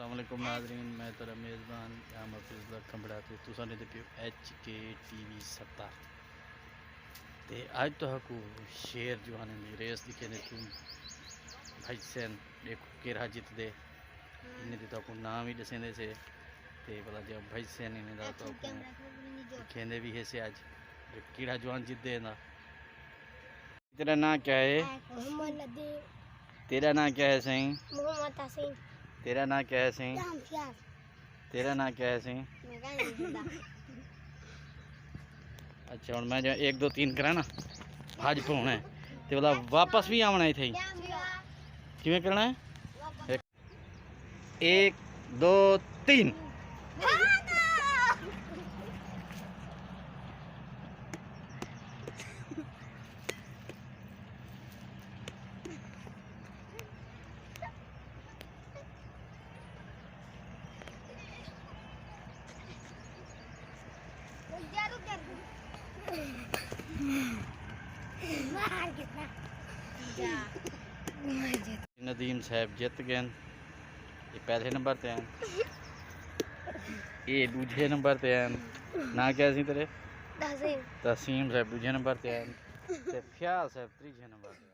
अस्सलाम वालेकुम नाज़रीन, मैं तेरा मेज़बान या मफीज़ लखम बढ़ाते तुसा ने पियो HKTV 70 ते आज तो हकू शेर जो आने दी रेस दिखे ने तुम भाई सैन देखो केरा जीत दे इन्हें तो को नाम ही दसेंदे से ते भला जब भाई सैन इन्हें दा तो खेंदे भी है से आज कीड़ा जवान जीत दे ना। तेरा नाम क्या है? मोहम्मद नदीम। तेरा नाम क्या है सही? मोहम्मद हसीन। तेरा नाम क्या है सही? जामशियार। तेरा नाम क्या है सही? अच्छा और मैं जो 1 2 3 करा ना आज पहुँचना है तो बोला वापस भी आना है थे किमें करना है 1 2 3 नदीम साहब जीत गए। ये पहले नंबर पे हैं, ये दूसरे नंबर पे हैं। ना क्या सी तेरे? तसीम साहब दूसरे नंबर पे हैं, ख्याल साहब तीसरे नंबर पे।